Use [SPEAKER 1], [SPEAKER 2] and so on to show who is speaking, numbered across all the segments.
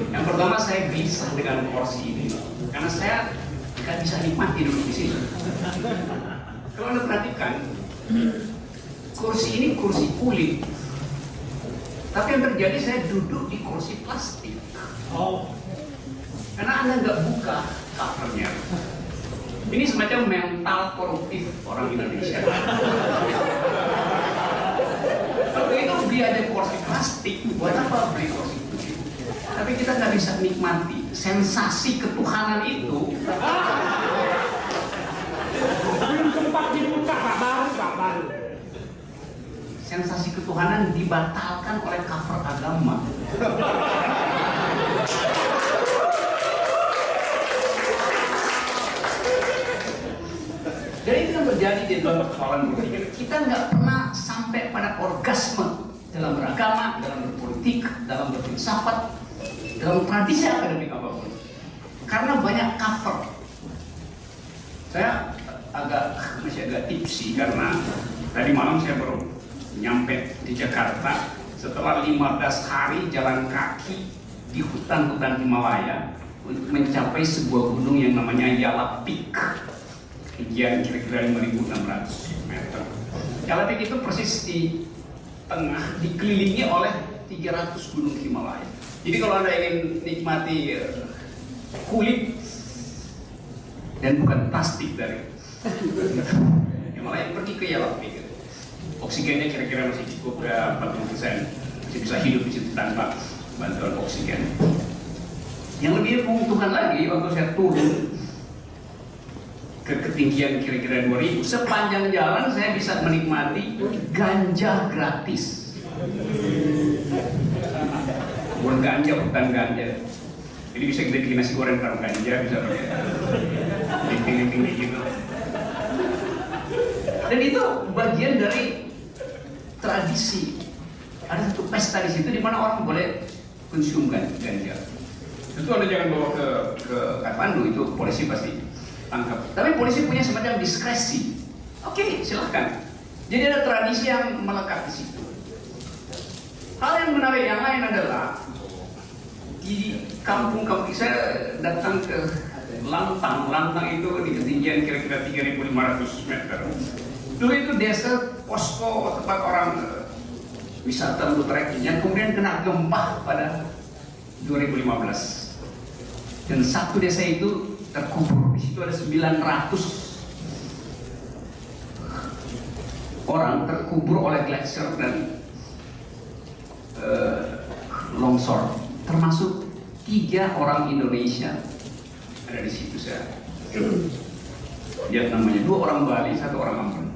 [SPEAKER 1] Yang pertama, saya gelisah dengan kursi ini karena saya nggak bisa nikmati duduk di sini. Kalau Anda perhatikan, kursi ini kursi kulit, tapi yang terjadi saya duduk di kursi plastik. Karena Anda nggak buka covernya. Ini semacam mental koruptif orang Indonesia. Kalau itu beli aja kursi plastik, buat apa beli kursi kulit? Tapi kita nggak bisa nikmati sensasi ketuhanan itu.
[SPEAKER 2] Belum sempat dibuka, Pak baru.
[SPEAKER 1] Sensasi ketuhanan dibatalkan oleh cover agama. Jadi itu yang terjadi di dalam persoalan berpikir. Kita nggak pernah sampai pada orgasme dalam beragama, dalam berpolitik, dalam berfilsafat, dalam tradisi akademik apapun. Karena banyak cover. Saya masih agak tipsi karena tadi malam saya baru nyampe di Jakarta setelah 15 hari jalan kaki di hutan-hutan Himalaya untuk mencapai sebuah gunung yang namanya Yala Peak. Ketinggian kira-kira 5.600 meter. Yala Peak itu persis di tengah, dikelilingi oleh 300 gunung Himalaya. Jadi kalau Anda ingin nikmati kulit dan bukan plastik dari Himalaya, pergi ke Yala Peak. Oksigennya kira-kira masih cukup 40%, masih bisa hidup di situ tanpa bantuan oksigen. Yang lebih menguntungkan lagi, waktu saya turun ke ketinggian kira-kira 2000, sepanjang jalan saya bisa menikmati ganja gratis. Bukan ganja, bukan ganja. Jadi bisa kita bikin nasi goreng taruh ganja, bisa pakai linting-linting gitu. Dan itu bagian dari tradisi. Ada satu pesta di situ di mana orang boleh konsum ganja. Tentu Anda jangan bawa ke Kathmandu, itu polisi pasti tangkap. Tapi polisi punya semacam diskresi. Oke, silahkan. Jadi ada tradisi yang melekat di situ. Hal yang menarik yang lain adalah di kampung-kampung, saya datang ke Lantang itu di ketinggian kira-kira 3.500 meter. Dulu itu desa posko tempat orang wisata untuk trekking yang kemudian kena gempa pada 2015. Dan satu desa itu terkubur. Di situ ada 900 orang terkubur oleh gletser dan longsor, termasuk 3 orang Indonesia ada di situ. Saya lihat namanya, 2 orang Bali, 1 orang Ambon.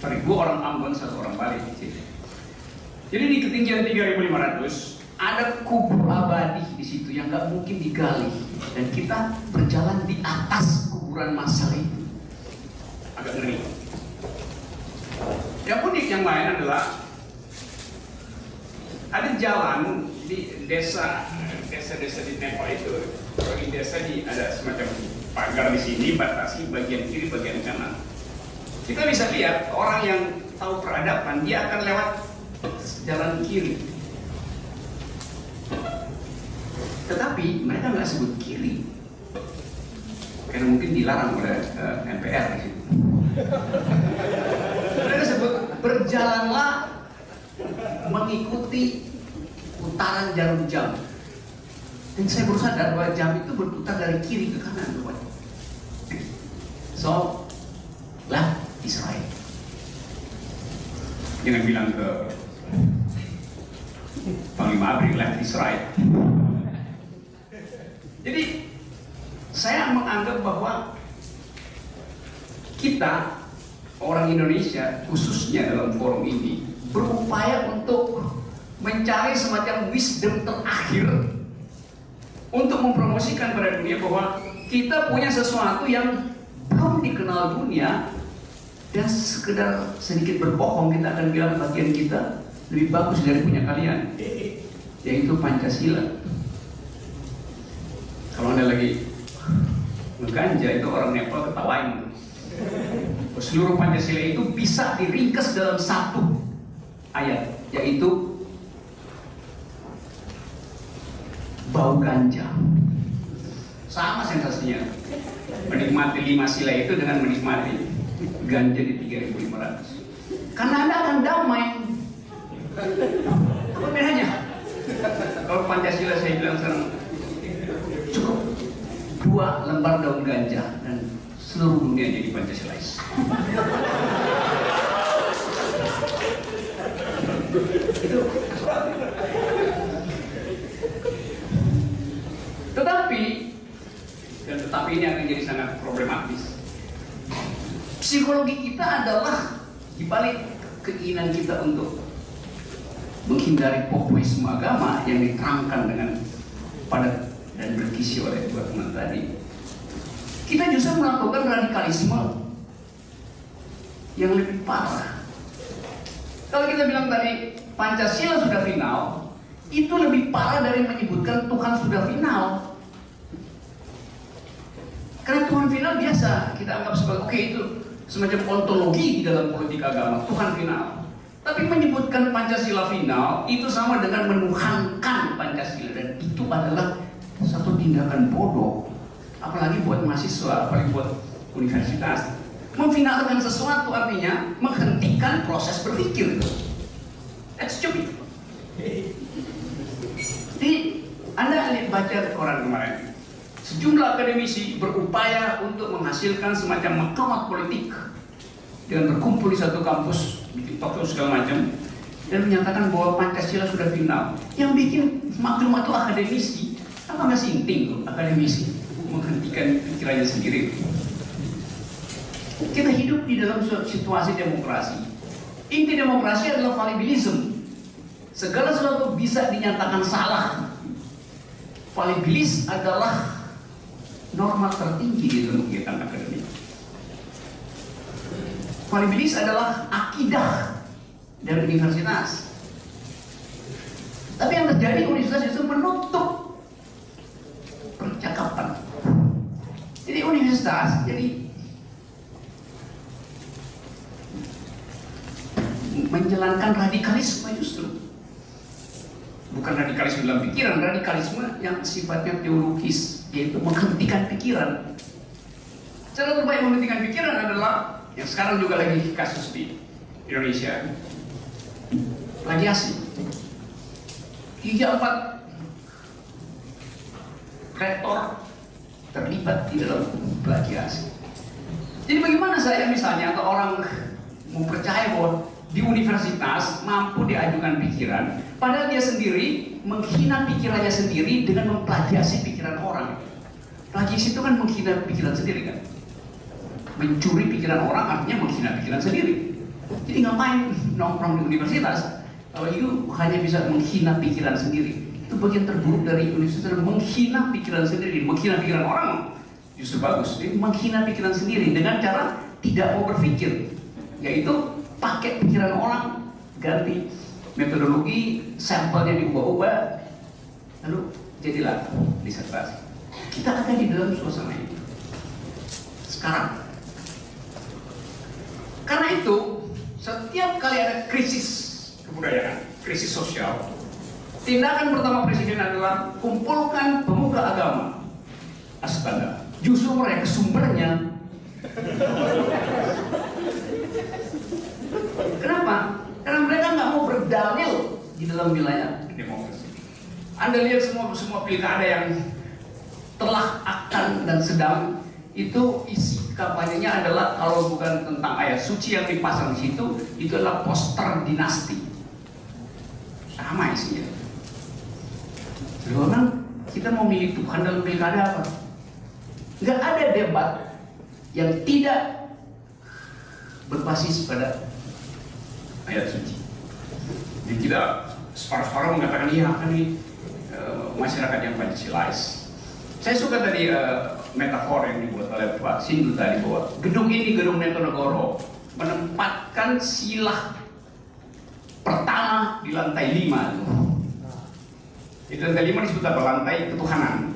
[SPEAKER 1] 2 orang Ambon, 1 orang Bali di situ. Jadi di ketinggian 3.500 ada kubur abadi di situ yang nggak mungkin digali, dan kita berjalan di atas kuburan massal itu. Agak ngeri. Yang unik yang lain adalah ada jalan di desa-desa di Nepal itu. Di desa ada semacam pagar di sini batasi bagian kiri, bagian kanan. Kita bisa lihat orang yang tahu peradaban, dia akan lewat jalan kiri. Tetapi mereka nggak sebut kiri, karena mungkin dilarang oleh MPR di situ. Mereka sebut berjalanlah mengikuti putaran jarum jam. Dan saya baru sadar bahwa jam itu berputar dari kiri ke kanan. So, lah Israel. Jangan bilang ke Panglima ABRI, lah Israel. Jadi saya menganggap bahwa kita orang Indonesia khususnya dalam forum ini berupaya untuk mencari semacam wisdom terakhir untuk mempromosikan pada dunia bahwa kita punya sesuatu yang belum dikenal dunia, dan sekedar sedikit berbohong kita akan bilang bagian kita lebih bagus dari punya kalian, yaitu Pancasila. Kalau Anda lagi ngeganja, itu orang Nepal ketawain. Seluruh Pancasila itu bisa diringkas dalam 1 ayat, yaitu bau ganja. Sama sensasinya. Menikmati 5 sila itu dengan menikmati ganja di 3.500. Karena Anda akan damai. Apa bedanya? Kalau Pancasila saya bilang sekarang cukup 2 lembar daun ganja dan seluruh dunia jadi Pancasilais. Tetapi ini akan jadi sangat problematis. Psikologi kita adalah dibalik keinginan kita untuk menghindari populisme agama yang diterangkan dengan padat dan berkisi oleh dua teman tadi. Kita justru melakukan radikalisme yang lebih parah. Kalau kita bilang tadi Pancasila sudah final, itu lebih parah dari menyebutkan Tuhan sudah final. Karena Tuhan final biasa kita anggap sebagai oke, itu semacam ontologi di dalam politik agama, Tuhan final. Tapi menyebutkan Pancasila final itu sama dengan menuhankan Pancasila, dan itu adalah satu tindakan bodoh. Apalagi buat mahasiswa, apalagi buat universitas. Memfinalkan sesuatu artinya menghentikan proses berpikir. That's stupid. Jadi Anda baca koran kemarin, sejumlah akademisi berupaya untuk menghasilkan semacam maklumat politik dengan berkumpul di satu kampus, bikin talk show segala macam, dan menyatakan bahwa Pancasila sudah final. Yang bikin maklumat itu akademisi, apa nggak sinting tuh akademisi menghentikan pikirannya sendiri. Kita hidup di dalam situasi demokrasi. Inti demokrasi adalah fallibilism. Segala sesuatu bisa dinyatakan salah. Fallibilis adalah norma tertinggi di dalam kegiatan akademik. Fallibilis adalah akidah dari universitas. Tapi yang terjadi universitas itu menutup percakapan. Jadi universitas jadi menjalankan radikalisme justru. Bukan radikalisme dalam pikiran, radikalisme yang sifatnya teologis, yaitu menghentikan pikiran. Cara terbaik menghentikan pikiran adalah yang sekarang juga lagi kasus di Indonesia, plagiasi. 3-4 rektor terlibat di dalam plagiasi. Jadi bagaimana saya misalnya atau orang mau percaya bahwa di universitas mampu diajukan pikiran, padahal dia sendiri menghina pikirannya sendiri dengan memplagiasi pikiran orang. Plagiasi itu kan menghina pikiran sendiri kan? Mencuri pikiran orang artinya menghina pikiran sendiri. Jadi ngapain nongkrong di universitas kalau itu hanya bisa menghina pikiran sendiri? Itu bagian terburuk dari universitas, menghina pikiran sendiri. Menghina pikiran orang justru bagus. Jadi menghina pikiran sendiri dengan cara tidak mau berpikir, yaitu pakai pikiran orang, ganti metodologi, sampelnya diubah-ubah, lalu jadilah disertasi. Kita ada di dalam suasana itu sekarang. Karena itu setiap kali ada krisis kebudayaan, krisis sosial, tindakan pertama presiden adalah kumpulkan pemuka agama. Astaga, justru mereka sumbernya. Kenapa? Karena mereka nggak mau berdalil di dalam wilayah demokrasi. Anda lihat semua pilkada yang telah, akan, dan sedang, itu isi kampanyenya adalah kalau bukan tentang ayat suci yang dipasang di situ, itu adalah poster dinasti. Sama isinya. Memang kita mau milih Tuhan dalam pilkada apa? Nggak ada debat yang tidak berbasis pada ayat suci. Jadi kita separuh-separuh mengatakan iya kan ini masyarakat yang Pancasilais. Saya suka tadi metafor yang dibuat oleh Pak Sindu tadi bahwa gedung ini, gedung Netonegoro, menempatkan sila pertama di lantai 5. Di lantai 5 disebut apa? Lantai ketuhanan.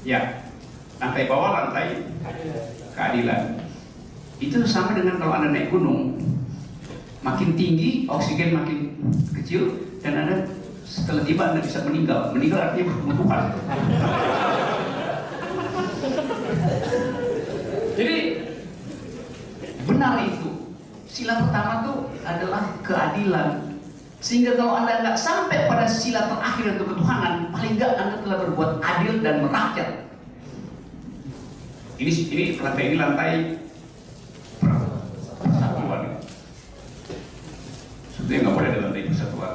[SPEAKER 1] Ya, lantai bawah lantai keadilan. Itu sama dengan kalau Anda naik gunung, makin tinggi oksigen makin kecil dan Anda Setelah tiba Anda bisa meninggal. Meninggal artinya berkebutuhan. Jadi benar itu. Sila pertama itu adalah keadilan. Sehingga kalau Anda nggak sampai pada sila terakhir itu ketuhanan, paling nggak Anda telah berbuat adil dan merakyat. Ini lantai persatuan. Sebetulnya nggak boleh ada lantai persatuan.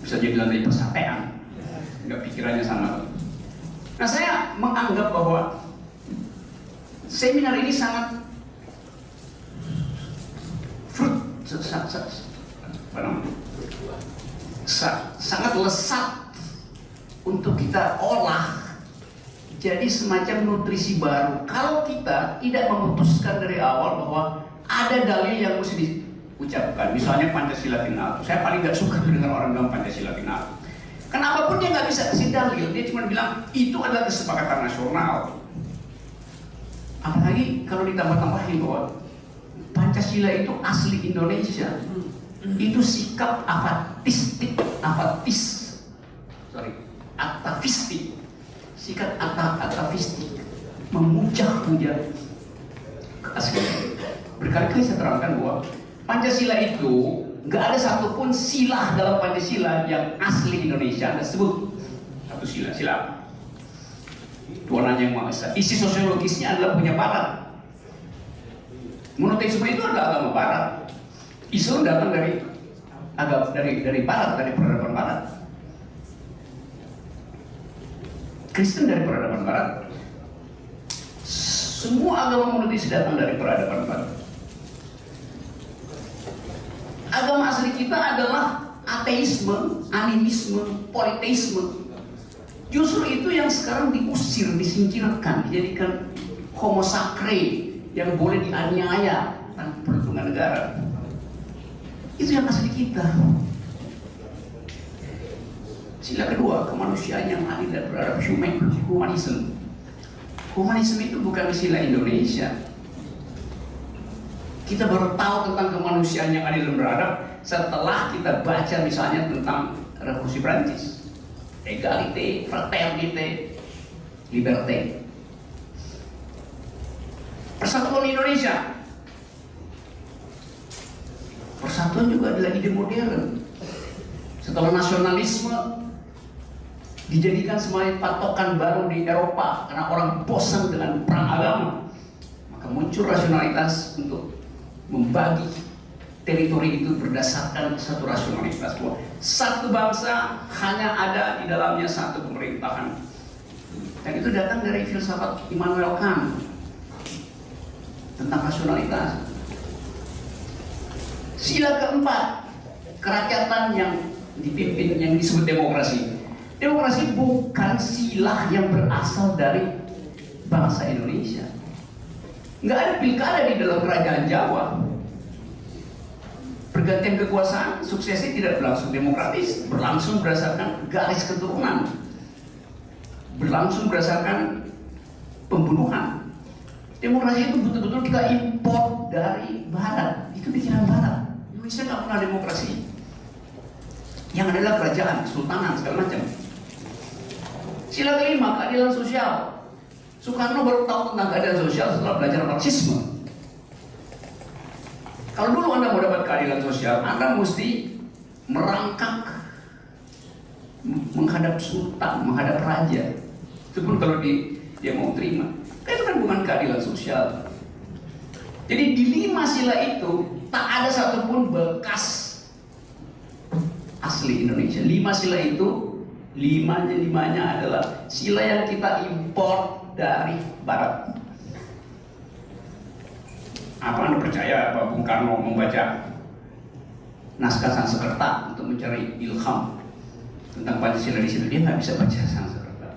[SPEAKER 1] Bisa jadi lantai persatean. Nggak pikirannya sama. Nah, saya menganggap bahwa seminar ini sangat sangat lesat untuk kita olah jadi semacam nutrisi baru. Kalau kita tidak memutuskan dari awal bahwa ada dalil yang mesti diucapkan, misalnya Pancasila final. Saya paling nggak suka dengar orang bilang Pancasila final. Kenapa pun dia nggak bisa kasih dalil, dia cuma bilang itu adalah kesepakatan nasional. Apalagi kalau ditambah-tambahin bahwa Pancasila itu asli Indonesia, itu sikap atavistik, sikap atavistik, memuja-muja keaslian. Berkali-kali saya terangkan bahwa Pancasila itu nggak ada satupun sila dalam Pancasila yang asli Indonesia. Anda sebut satu sila. Tuhan yang Maha Esa. Isi sosiologisnya adalah punya Barat. Monoteisme itu adalah agama Barat. Islam datang dari Barat, dari peradaban Barat. Kristen dari peradaban Barat. Semua agama monoteis datang dari peradaban Barat. Agama asli kita adalah ateisme, animisme, politeisme. Justru itu yang sekarang diusir, disingkirkan, dijadikan homo sacre yang boleh dianiaya tanpa perlindungan negara. Itu yang asli kita. Sila kedua, kemanusiaan yang adil dan beradab, humanisme. Humanisme itu bukan sila Indonesia. Kita baru tahu tentang kemanusiaan yang adil dan beradab setelah kita baca misalnya tentang Revolusi Prancis. Egalite, fraternite, liberté. Persatuan Indonesia. Persatuan juga adalah ide modern. Setelah nasionalisme dijadikan sebagai patokan baru di Eropa karena orang bosan dengan perang agama, maka muncul rasionalitas untuk membagi teritori itu berdasarkan satu rasionalitas bahwa satu bangsa hanya ada di dalamnya satu pemerintahan. Dan itu datang dari filsafat Immanuel Kant tentang rasionalitas. Sila keempat, kerakyatan yang dipimpin, yang disebut demokrasi. Demokrasi bukan sila yang berasal dari bangsa Indonesia. Nggak ada pilkada di dalam kerajaan Jawa. Pergantian kekuasaan, suksesi tidak berlangsung demokratis, berlangsung berdasarkan garis keturunan, berlangsung berdasarkan pembunuhan. Demokrasi itu betul-betul kita import dari Barat, itu pikiran Barat. Indonesia nggak pernah demokrasi. Yang adalah kerajaan, kesultanan, segala macam. Sila kelima, keadilan sosial. Soekarno baru tahu tentang keadilan sosial setelah belajar Marxisme. Kalau dulu Anda mau dapat keadilan sosial, Anda mesti merangkak menghadap sultan, menghadap raja. Itu pun kalau dia mau terima. Itu kan bukan keadilan sosial. Jadi di 5 sila itu tak ada satupun bekas asli Indonesia. 5 sila itu, limanya adalah sila yang kita import dari Barat. Apa Anda percaya bahwa Bung Karno membaca naskah Sanskerta untuk mencari ilham tentang Pancasila di situ? Dia nggak bisa baca Sanskerta.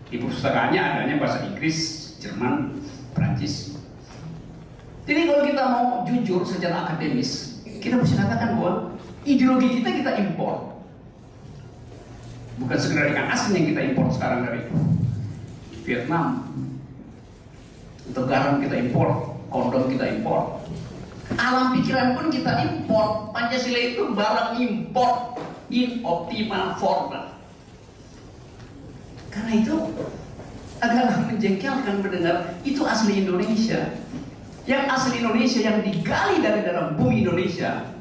[SPEAKER 1] Di perpustakaannya adanya bahasa Inggris, Jerman, Prancis. Jadi kalau kita mau jujur secara akademis, kita bisa katakan bahwa ideologi kita impor. Bukan sekedar ikan asin yang kita impor sekarang dari Vietnam. Untuk garam kita impor, kondom kita impor. Alam pikiran pun kita impor. Pancasila itu barang impor. in optimal form. Karena itu agaklah menjengkelkan mendengar itu asli Indonesia. Yang asli Indonesia yang digali dari dalam bumi Indonesia